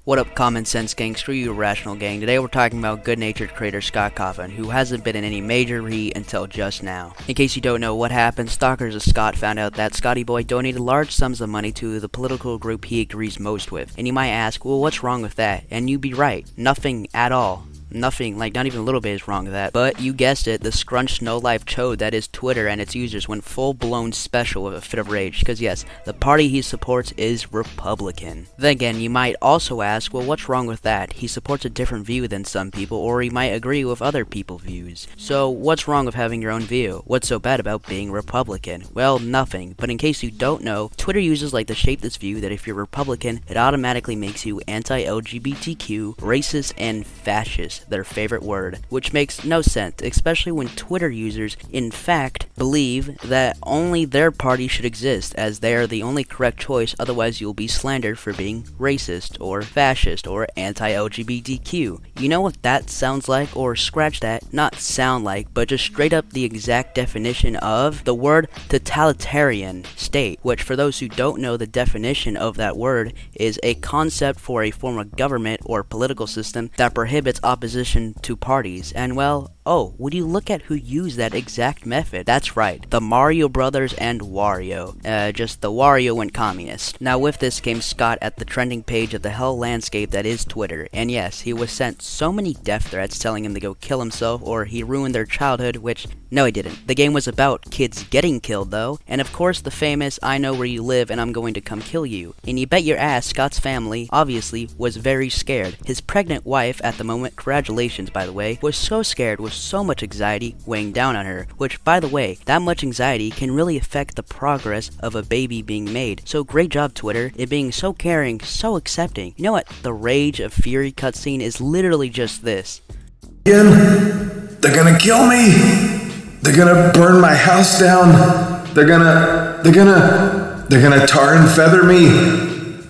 What up, Common Sense Gang? Screw you, Irrational Gang. Today we're talking about good-natured creator Scott Cawthon, who hasn't been in any major heat until just now. In case you don't know what happened, stalkers of Scott found out that Scotty Boy donated large sums of money to the political group he agrees most with. And you might ask, well, what's wrong with that? And you'd be right. Nothing at all. Nothing, like not even a little bit is wrong with that. But you guessed it, the scrunched no-life chode that is Twitter and its users went full-blown special with a fit of rage. Because yes, the party he supports is Republican. Then again, you might also ask, well, what's wrong with that? He supports a different view than some people, or he might agree with other people's views. So what's wrong with having your own view? What's so bad about being Republican? Well, nothing. But in case you don't know, Twitter users like to shape this view that if you're Republican, it automatically makes you anti-LGBTQ, racist, and fascist. Their favorite word, which makes no sense, especially when Twitter users, in fact, believe that only their party should exist, as they are the only correct choice, otherwise you'll be slandered for being racist, or fascist, or anti-LGBTQ. You know what that sounds like, or scratch that, not sound like, but just straight up the exact definition of the word totalitarian state, which for those who don't know the definition of that word, is a concept for a form of government or political system that prohibits opposition to parties. And well, oh, would you look at who used that exact method? That's right, the Mario Brothers and Wario. Just the Wario went communist. Now with this came Scott at the trending page of the hell landscape that is Twitter. And yes, he was sent so many death threats telling him to go kill himself or he ruined their childhood, which, no he didn't. The game was about kids getting killed though. And of course the famous, I know where you live and I'm going to come kill you. And you bet your ass Scott's family, obviously, was very scared. His pregnant wife at the moment, congratulations by the way, was so scared with so much anxiety weighing down on her, which by the way, that much anxiety can really affect the progress of a baby being made. So great job Twitter, it being so caring, so accepting. You know what? The Rage of Fury cutscene is literally just this. Again, they're gonna kill me. They're gonna burn my house down. They're gonna tar and feather me.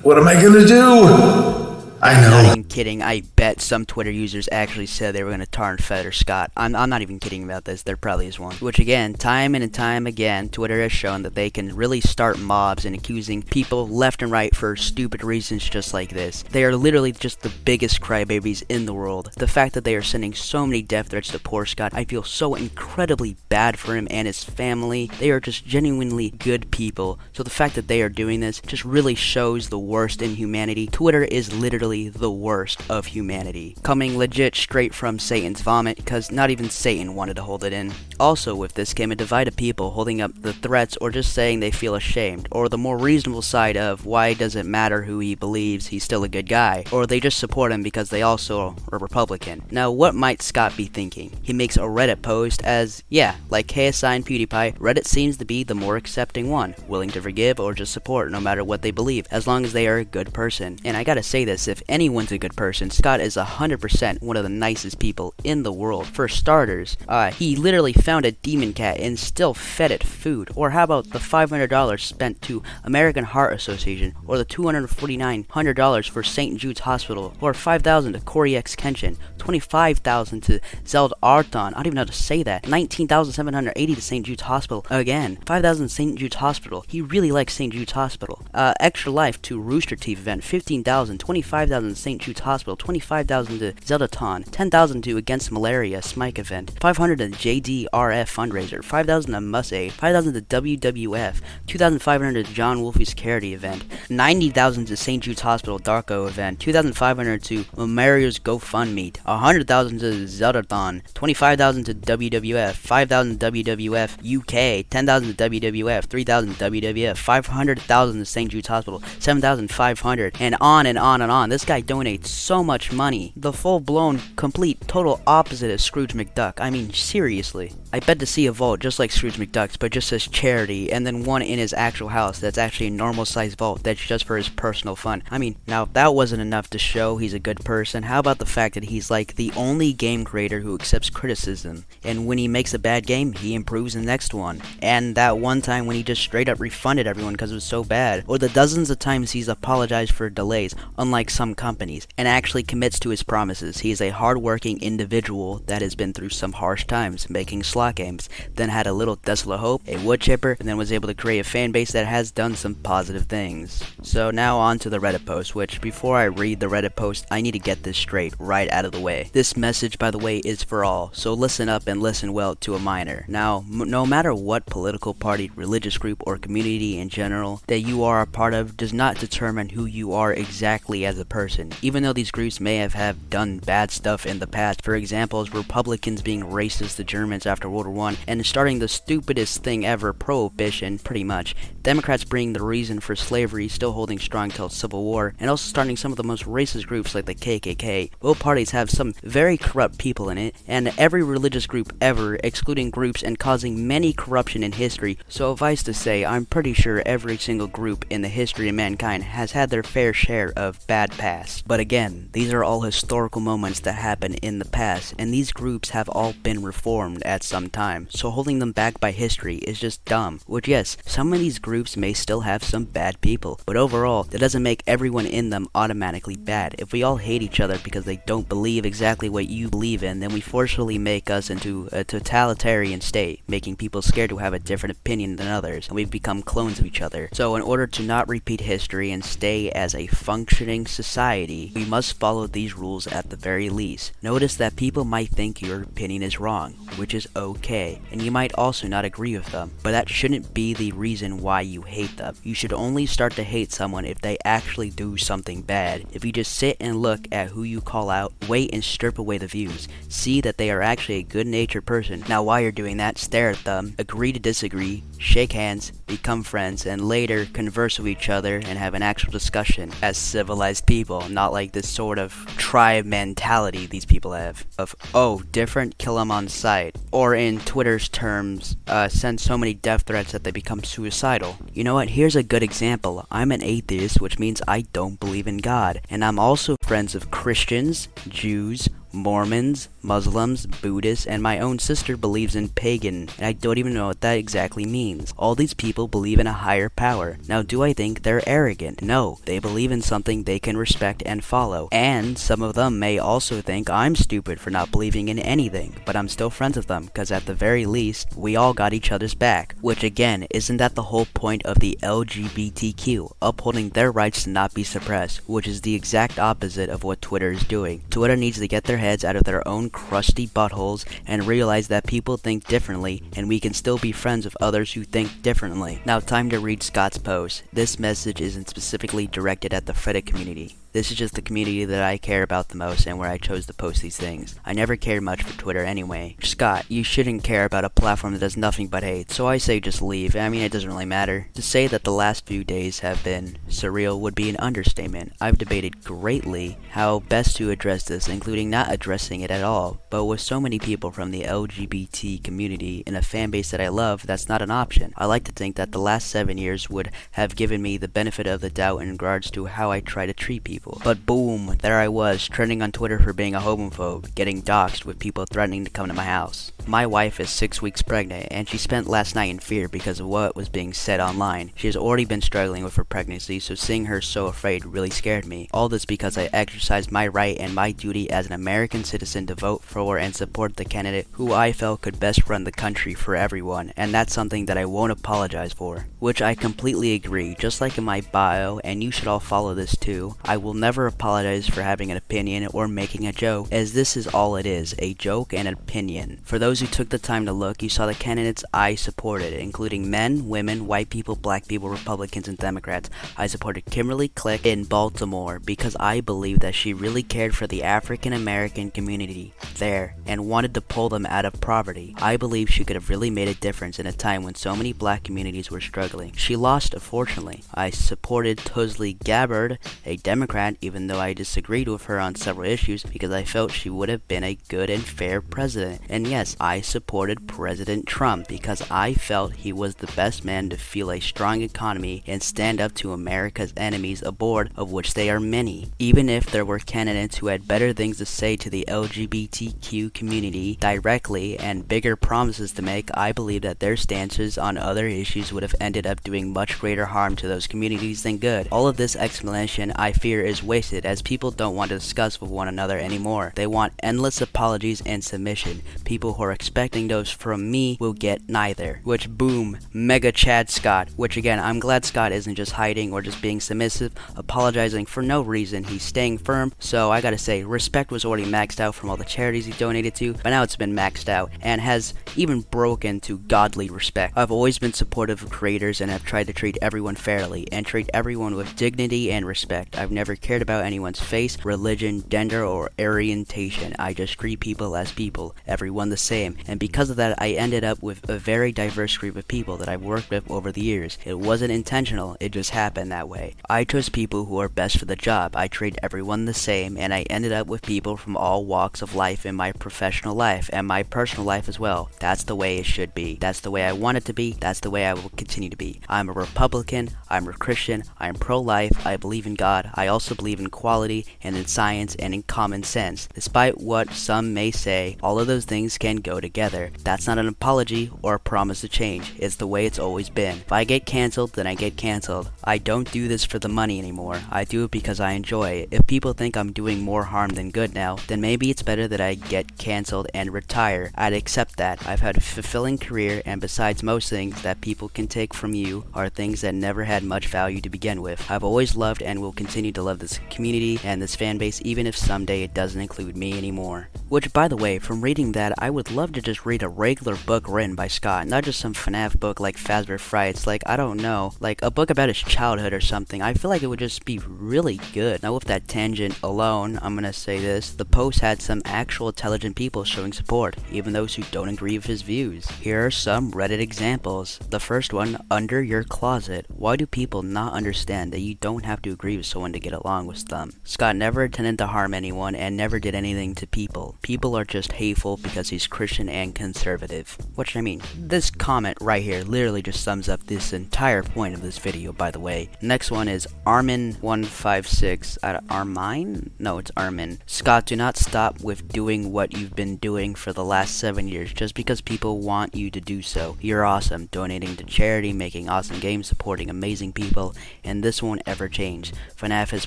What am I gonna do? I know. I'm not even kidding, I bet some Twitter users actually said they were going to tar and feather Scott. I'm not even kidding about this, there probably is one. Which again, time and time again, Twitter has shown that they can really start mobs and accusing people left and right for stupid reasons just like this. They are literally just the biggest crybabies in the world. The fact that they are sending so many death threats to poor Scott, I feel so incredibly bad for him and his family. They are just genuinely good people. So the fact that they are doing this just really shows the worst in humanity. Twitter is literally the worst of humanity. Coming legit straight from Satan's vomit, because not even Satan wanted to hold it in. Also with this came a divide of people holding up the threats or just saying they feel ashamed, or the more reasonable side of why does it matter who he believes, he's still a good guy, or they just support him because they also are Republican. Now what might Scott be thinking? He makes a Reddit post as, yeah, like KSI and PewDiePie, Reddit seems to be the more accepting one, willing to forgive or just support no matter what they believe, as long as they are a good person. And I gotta say this, if anyone's a good person, Scott is 100% one of the nicest people in the world. For starters, he literally found a demon cat and still fed it food. Or how about the $500 spent to American Heart Association, or the $249 for St. Jude's Hospital, or $5,000 to Corey X Kenshin, $25,000 to Zeld Arthon, I don't even know how to say that, $19,780 to St. Jude's Hospital, again, $5,000 to St. Jude's Hospital, he really likes St. Jude's Hospital, Extra Life to Rooster Teeth event, $15,000, $25,000 to St. Jude's Hospital, $25,000 to Zeldaton, $10,000 to Against Malaria Smike event, $500 to JDRF fundraiser, $5,000 to Musaid, $5,000 to WWF, $2,500 to John Wolfie's charity event, $90,000 to St. Jude's Hospital Darko event, $2,500 to Mario's GoFundMe, $100,000 to Zeldathon, $25,000 to WWF, $5,000 to WWF UK, $10,000 to WWF, $3,000 to WWF, $500,000 to St. Jude's Hospital, $7,500, and on and on and on. This guy donates so much money. The full-blown, complete, total opposite of Scrooge McDuck. I mean, seriously. I bet to see a vault just like Scrooge McDuck's, but just says charity, and then one in his actual house that's actually a normal-sized vault that's just for his personal fun. I mean, now if that wasn't enough to show he's a good person, how about the fact that he's like the only game creator who accepts criticism, and when he makes a bad game, he improves the next one. And that one time when he just straight up refunded everyone because it was so bad, or the dozens of times he's apologized for delays, unlike some companies, and actually commits to his promises. He is a hard-working individual that has been through some harsh times, making slot games, then had a little desolate hope, a wood chipper, and then was able to create a fan base that has done some positive things. So now on to the Reddit post, which before I read the Reddit post, I need to get this straight right out of the way. This message, by the way, is for all, so listen up and listen well to a minor. Now, no matter what political party, religious group, or community in general that you are a part of does not determine who you are exactly as a person, even though these groups may have done bad stuff in the past. For example, as Republicans being racist to Germans after World War I and starting the stupidest thing ever, prohibition, pretty much. Democrats being the reason for slavery, still holding strong till Civil War, and also starting some of the most racist groups like the KKK. Both parties have some very corrupt people in it, and every religious group ever, excluding groups and causing many corruption in history. So suffice to say, I'm pretty sure every single group in the history of mankind has had their fair share of bad past. But again, these are all historical moments that happened in the past, and these groups have all been reformed at some time, so holding them back by history is just dumb. Which yes, some of these groups may still have some bad people, but overall, that doesn't make everyone in them automatically bad. If we all hate each other because they don't believe exactly what you believe in, then we forcefully make us into a totalitarian state, making people scared to have a different opinion than others, and we've become clones of each other. So in order to not repeat history and stay as a functioning society, we must follow these rules at the very least. Notice that people might think your opinion is wrong, which is okay, and you might also not agree with them, but that shouldn't be the reason why you hate them. You should only start to hate someone if they actually do something bad. If you just sit and look at who you call out, wait and strip away the views, see that they are actually a good-natured person. Now while you're doing that, stare at them, agree to disagree, shake hands, become friends, and later converse with each other and have an actual discussion as civilized people, not like this sort of tribe mentality these people have of, oh, different, kill them on sight, or in Twitter's terms, send so many death threats that they become suicidal. You know what, here's a good example. I'm an atheist, which means I don't believe in God, and I'm also friends of Christians, Jews, Mormons, Muslims, Buddhists, and my own sister believes in pagan, and I don't even know what that exactly means. All these people believe in a higher power. Now, do I think they're arrogant? No, they believe in something they can respect and follow, and some of them may also think I'm stupid for not believing in anything, but I'm still friends with them, because at the very least, we all got each other's back. Which again, isn't that the whole point of the LGBTQ, upholding their rights to not be suppressed, which is the exact opposite of what Twitter is doing. Twitter needs to get their heads out of their own crusty buttholes and realize that people think differently, and we can still be friends with others who think differently. Now time to read Scott's post. This message isn't specifically directed at the Reddit community. This is just the community that I care about the most and where I chose to post these things. I never cared much for Twitter anyway. Scott, you shouldn't care about a platform that does nothing but hate, so I say just leave. I mean, it doesn't really matter. To say that the last few days have been surreal would be an understatement. I've debated greatly how best to address this, including not addressing it at all, but with so many people from the LGBT community in a fanbase that I love, that's not an option. I like to think that the last 7 years would have given me the benefit of the doubt in regards to how I try to treat people. But boom, there I was, trending on Twitter for being a homophobe, getting doxxed with people threatening to come to my house. My wife is 6 weeks pregnant, and she spent last night in fear because of what was being said online. She has already been struggling with her pregnancy, so seeing her so afraid really scared me. All this because I exercised my right and my duty as an American citizen to vote for and support the candidate who I felt could best run the country for everyone, and that's something that I won't apologize for. Which I completely agree, just like in my bio, and you should all follow this too, I will never apologize for having an opinion or making a joke, as this is all it is, a joke and an opinion. For those who took the time to look, you saw the candidates I supported, including men, women, white people, black people, Republicans, and Democrats. I supported Kimberly Click in Baltimore because I believe that she really cared for the African American community there and wanted to pull them out of poverty. I believe she could have really made a difference in a time when so many black communities were struggling. She lost, unfortunately. I supported Tulsi Gabbard, a Democrat, even though I disagreed with her on several issues because I felt she would have been a good and fair president. And yes, I supported President Trump because I felt he was the best man to fuel a strong economy and stand up to America's enemies, a board of which they are many. Even if there were candidates who had better things to say to the LGBTQ community directly and bigger promises to make, I believe that their stances on other issues would have ended up doing much greater harm to those communities than good. All of this explanation, I fear, is wasted, as people don't want to discuss with one another anymore. They want endless apologies and submission. People who are expecting those from me will get neither. Which, boom, mega Chad Scott. Which again, I'm glad Scott isn't just hiding or just being submissive, apologizing for no reason. He's staying firm. So I gotta say, respect was already maxed out from all the charities he donated to, but now it's been maxed out and has even broken to godly respect. I've always been supportive of creators and have tried to treat everyone fairly and treat everyone with dignity and respect. I've never cared about anyone's face, religion, gender, or orientation. I just treat people as people, everyone the same, and because of that I ended up with a very diverse group of people that I've worked with over the years. It wasn't intentional, it just happened that way. I chose people who are best for the job. I treat everyone the same, and I ended up with people from all walks of life in my professional life and my personal life as well. That's the way it should be. That's the way I want it to be. That's the way I will continue to be. I'm a Republican, I'm a Christian, I'm pro-life, I believe in God, I also believe in equality and in science and in common sense. Despite what some may say, all of those things can go together. That's not an apology or a promise to change. It's the way it's always been. If I get canceled, then I get canceled. I don't do this for the money anymore. I do it because I enjoy it. If people think I'm doing more harm than good now, then maybe it's better that I get canceled and retire. I'd accept that. I've had a fulfilling career, and besides, most things that people can take from you are things that never had much value to begin with. I've always loved and will continue to love this community and this fan base, even if someday it doesn't include me anymore. Which, by the way, from reading that, I would love to just read a regular book written by Scott, not just some FNAF book like Fazbear Frights, like, I don't know, like a book about his childhood or something. I feel like it would just be really good. Now with that tangent alone, I'm gonna say this, the post had some actual intelligent people showing support, even those who don't agree with his views. Here are some Reddit examples. The first one, under your closet. Why do people not understand that you don't have to agree with someone to get along with them? Scott never intended to harm anyone and never did anything to people. People are just hateful because he's Christian and conservative. Which, I mean, this comment right here literally just sums up this entire point of this video, by the way. Next one is Armin156. Armine? No, it's Armin. Scott, do not stop with doing what you've been doing for the last 7 years just because people want you to do so. You're awesome, donating to charity, making awesome games, supporting amazing people, and this won't ever change. FNAF has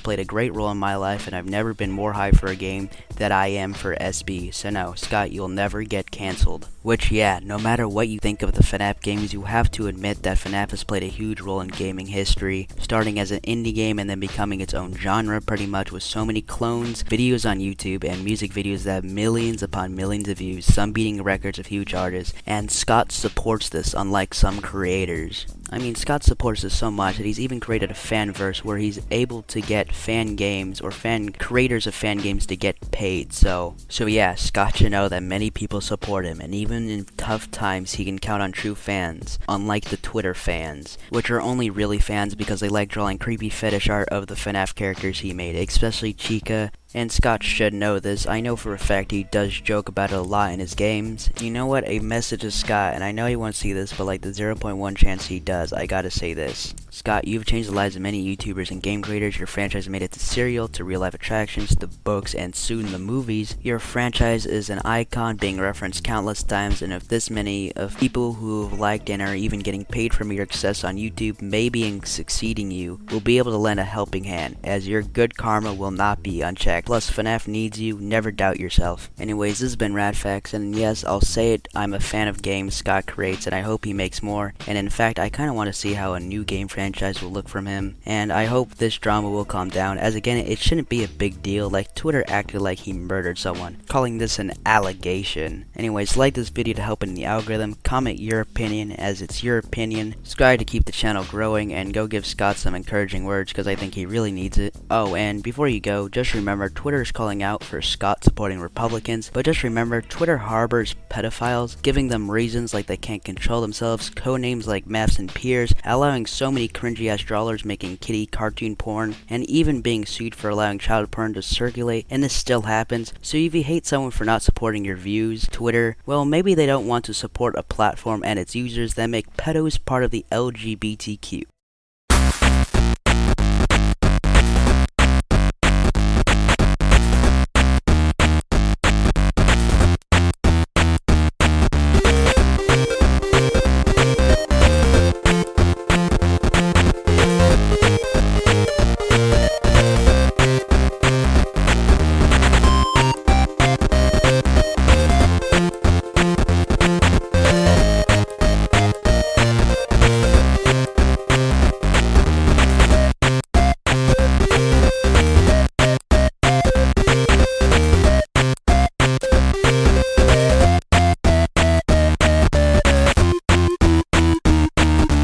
played a great role in my life, and I've never been more hyped for a game than I am for SB. So no, Scott, you'll never get cancelled. Which, yeah, no matter what you think of the FNAF games, you have to admit that FNAF has played a huge role in gaming history, starting as an indie game and then becoming its own genre pretty much, with so many clones, videos on YouTube, and music videos that have millions upon millions of views, some beating records of huge artists, and Scott supports this unlike some creators. I mean, Scott supports this so much that he's even created a fanverse where he's able to get fan games or fan creators of fan games to get paid. So yeah, Scott should know that many people support him, and even in tough times he can count on true fans, unlike the Twitter fans, which are only really fans because they like drawing creepy fetish art of the FNAF characters he made, especially Chica. And Scott should know this. I know for a fact he does joke about it a lot in his games. You know what? A message to Scott, and I know he won't see this, but like the 0.1 chance he does, I gotta say this. Scott, you've changed the lives of many YouTubers and game creators. Your franchise made it to cereal, to real-life attractions, to books, and soon the movies. Your franchise is an icon, being referenced countless times, and if this many of people who have liked and are even getting paid from your success on YouTube, maybe in succeeding you, will be able to lend a helping hand, as your good karma will not be unchecked. Plus, FNAF needs you, never doubt yourself. Anyways, this has been Radfax, and yes, I'll say it, I'm a fan of games Scott creates, and I hope he makes more, and in fact, I kinda want to see how a new game franchise will look from him, and I hope this drama will calm down, as again, it shouldn't be a big deal. Like, Twitter acted like he murdered someone, calling this an allegation. Anyways, like this video to help in the algorithm, comment your opinion, as it's your opinion, subscribe to keep the channel growing, and go give Scott some encouraging words, because I think he really needs it. Oh, and before you go, just remember, Twitter is calling out for Scott supporting Republicans, but just remember, Twitter harbors pedophiles, giving them reasons like they can't control themselves, codenames like Maps and Peers, allowing so many cringy-ass drawlers making kitty cartoon porn, and even being sued for allowing child porn to circulate, and this still happens. So if you hate someone for not supporting your views, Twitter, well, maybe they don't want to support a platform and its users that make pedos part of the LGBTQ.